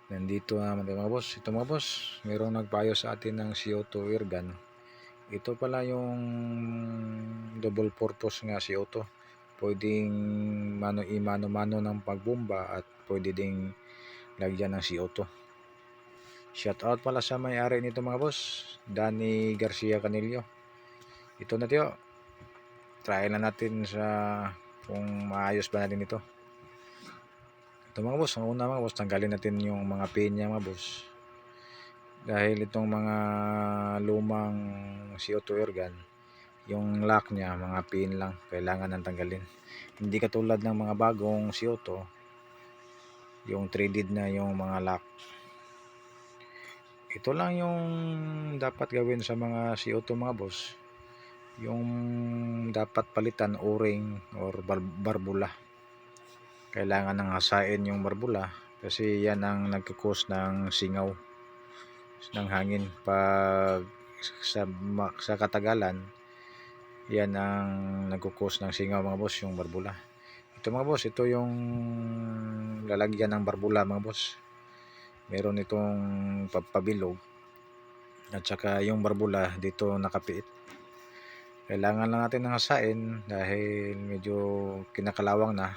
Nandito naman tayo mga boss. Ito mga boss, mayroong nagpayo sa atin ng CO2 air gun. Ito pala yung double purpose nga CO2. Pwedeng mano-mano ng pagbomba at pwede ding lagyan ng CO2. Shout out pala sa may-ari nito mga boss, Danny Garcia Canillo. Ito na tiyo. Try na natin sa kung maayos ba natin ito. Ito mga boss, ang una mga boss, tanggalin natin yung mga pin niya mga boss. Dahil itong mga lumang CO2 air gun, yung lock niya mga pin lang, kailangan nang tanggalin. Hindi katulad ng mga bagong CO2, yung threaded na yung mga lock. Ito lang yung dapat gawin sa mga CO2 mga boss, yung dapat palitan o-ring or barbula. Kailangan nang hasain yung barbula kasi yan ang nagkakos ng singaw ng hangin. Pag sa katagalan, yan ang nagkukos ng singaw mga boss, yung barbula. Ito mga boss, ito yung lalagyan ng barbula mga boss. Meron itong pabilog at saka yung barbula dito nakapiit. Kailangan lang natin ng hasain dahil medyo kinakalawang na.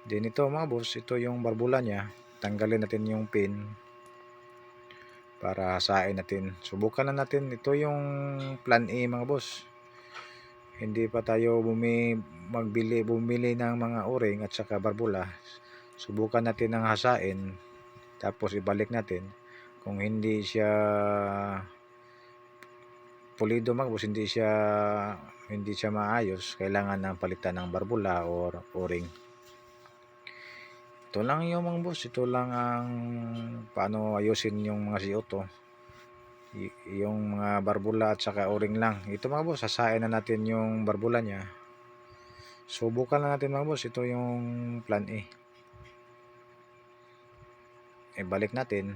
Din ito mga boss, ito yung barbula niya. Tanggalin natin yung pin para hasain natin. Subukan na natin. Ito yung plan A mga boss. Hindi pa tayo bumili ng mga o-ring at saka barbula. Subukan natin ng hasain tapos ibalik natin. Kung hindi siya pulido mga boss, hindi siya maayos, kailangan ng palitan ng barbula or o-ring. Ito lang yung mga boss, ito lang ang paano ayusin yung mga CO2. Yung mga barbula at saka o-ring lang. Ito mga boss, hasain na natin yung barbula niya. Subukan na natin mga boss, ito yung plan A. Balik natin.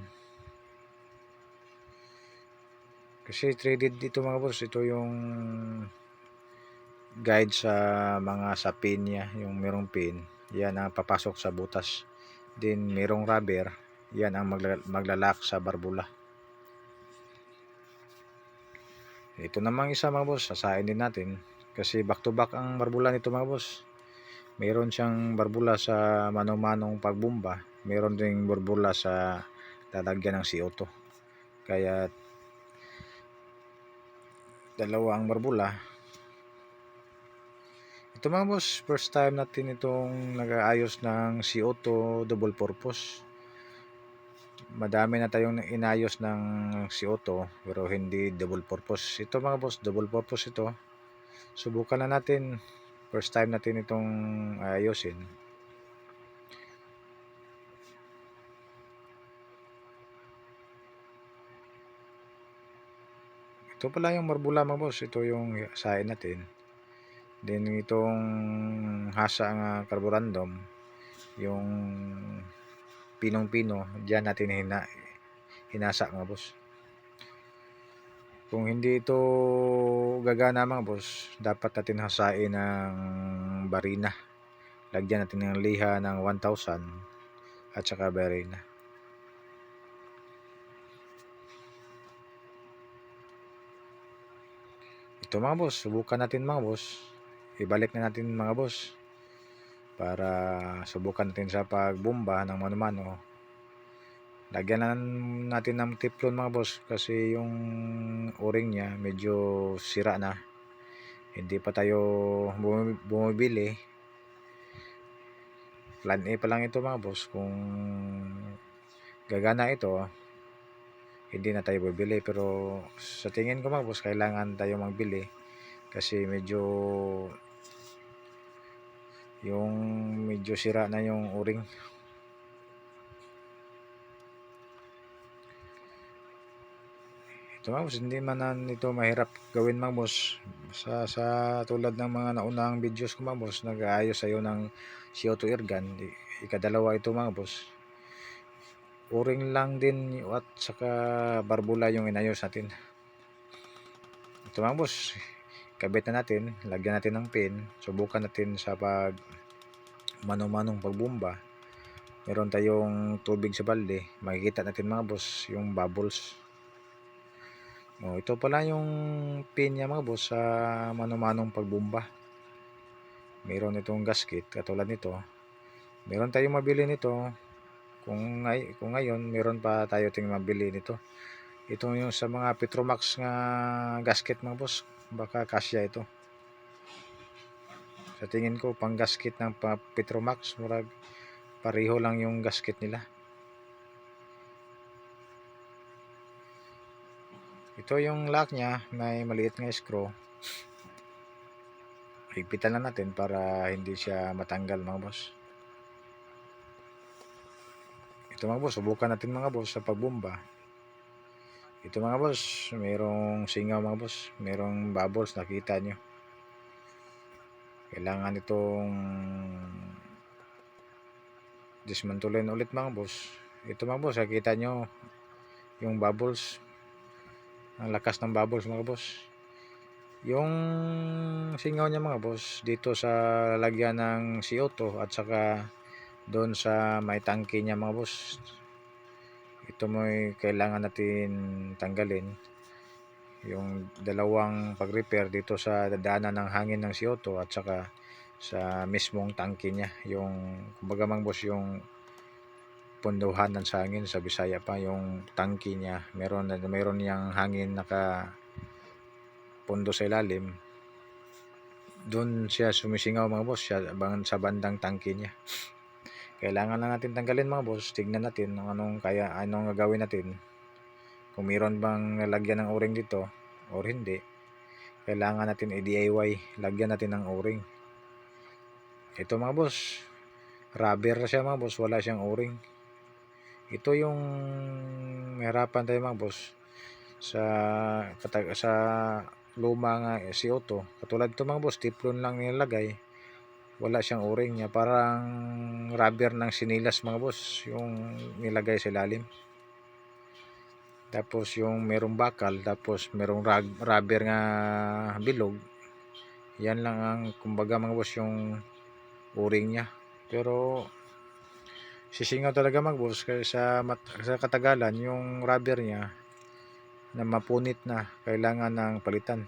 Kasi threaded dito mga boss, ito yung guide sa mga sa pin niya, yung merong pin. Yan ang papasok sa butas. Then merong rubber, yan ang maglalak sa barbula. Ito namang isa mga boss, sasain din natin. Kasi back to back ang barbula nito mga boss. Meron siyang barbula sa mano-manong pagbomba. Meron ding barbula sa lalagyan ng CO2. Kaya dalawa ang barbula. Ito mga boss, first time natin itong nag-aayos ng CO2 double purpose. Madami na tayong inayos ng CO2 pero hindi double purpose. Ito mga boss, double purpose ito. Subukan na natin. First time natin itong ayusin. Ito pala yung barbula mga boss. Ito yung sain natin. Then itong hasa nga carborundum, yung pinong-pino, diyan natin hinasa mga boss. Kung hindi ito gagana mga boss, dapat natin hasain ng barina. Lagyan natin ng liha ng 1,000 at saka barina. Ito mga boss, subukan natin mga boss. Ibalik na natin mga boss para subukan natin sa pagbomba ng mano-mano. Lagyan na natin ng teflon mga boss kasi yung o-ring niya medyo sira na. Hindi pa tayo bumibili. Plan A pa lang ito mga boss. Kung gagana ito, hindi na tayo bibili. Pero sa tingin ko mga boss, kailangan tayo magbili kasi medyo sira na yung o-ring. Ito mga boss, hindi man ito mahirap gawin mga boss. Sa tulad ng mga naunang videos ko mga boss, nag-aayos sa'yo ng CO2 air gun. Ikadalawa ito mga boss. O-ring lang din at saka barbula yung inayos natin. Ito mga boss, kabit na natin, lagyan natin ng pin, subukan natin sa manong pagbomba. meron tayong tubig sa balde, makikita natin mga boss yung bubbles. Ito pala yung pin niya mga boss sa mano-manong pagbomba. Meron itong gasket katulad nito. Meron tayong mabili nito. Kung ngayon meron pa tayo ting mabili nito. Ito yung sa mga Petromax nga gasket mga boss. Baka kasya ito. Sa tingin ko pang gasket ng Petromax, murag pareho lang yung gasket nila. Ito yung lock niya, may maliit nga screw. Higpitan lang natin para hindi siya matanggal mga boss. Ito mga boss, subukan natin mga boss sa pagbomba. Ito mga boss, merong singaw mga boss, merong bubbles, nakita nyo. Kailangan itong dismantulin ulit mga boss. Ito mga boss, nakita nyo yung bubbles. Ang lakas ng bubbles mga boss. Yung singaw niya mga boss, dito sa lagyan ng CO2 at saka doon sa may tangke niya mga boss. Ito mo'y kailangan natin tanggalin. Yung dalawang pag-repair dito sa dadaanan ng hangin ng CO2 at saka sa mismong tangke niya. Yung kumbaga mga boss, yung punduhan ng hangin sa Bisaya pa, yung tangke niya. Meron niyang hangin naka pundo sa ilalim. Doon siya sumisingaw mga boss, sa bandang tangke niya. Kailangan na natin tanggalin mga boss. Tignan natin anong gagawin natin. Kung mayroon bang lagyan ng o-ring dito or hindi. Kailangan natin i-DIY, lagyan natin ng o-ring. Ito mga boss, rubber siya mga boss, wala siyang o-ring. Ito yung mahirapan tayo mga boss sa luma nga CO2. Katulad ito mga boss, teflon lang nilagay, wala siyang o-ring niya, parang rubber ng sinilas mga boss yung nilagay sa ilalim. Tapos yung merong bakal, tapos merong rubber nga bilog. Yan lang ang kumbaga mga boss yung o-ring niya. Pero sisingaw talaga mga boss kasi sa katagalan yung rubber niya na mapunit na, kailangan ng palitan.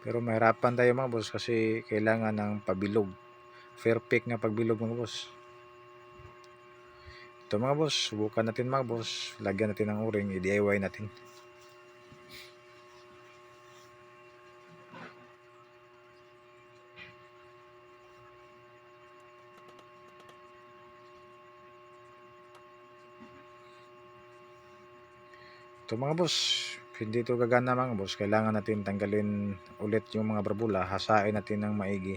Pero mahirapan tayo mga boss kasi kailangan ng pabilog, perfect na pagbilog mga boss. Ito mga boss, subukan natin mga boss, lagyan natin ng o-ring, i-DIY natin. Ito mga boss, hindi ito gagana mga boss. Kailangan natin tanggalin ulit yung mga barbula, hasain natin ng maigi.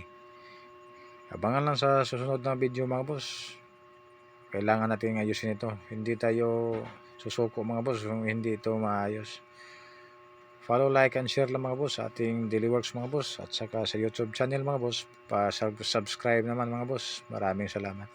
Abangan lang sa susunod na video mga boss. Kailangan natin ayusin ito. Hindi tayo susuko mga boss kung hindi ito maayos. Follow, like, and share lang mga boss sa ating Daily Works mga boss. At saka sa YouTube channel mga boss, pa-subscribe naman mga boss. Maraming salamat.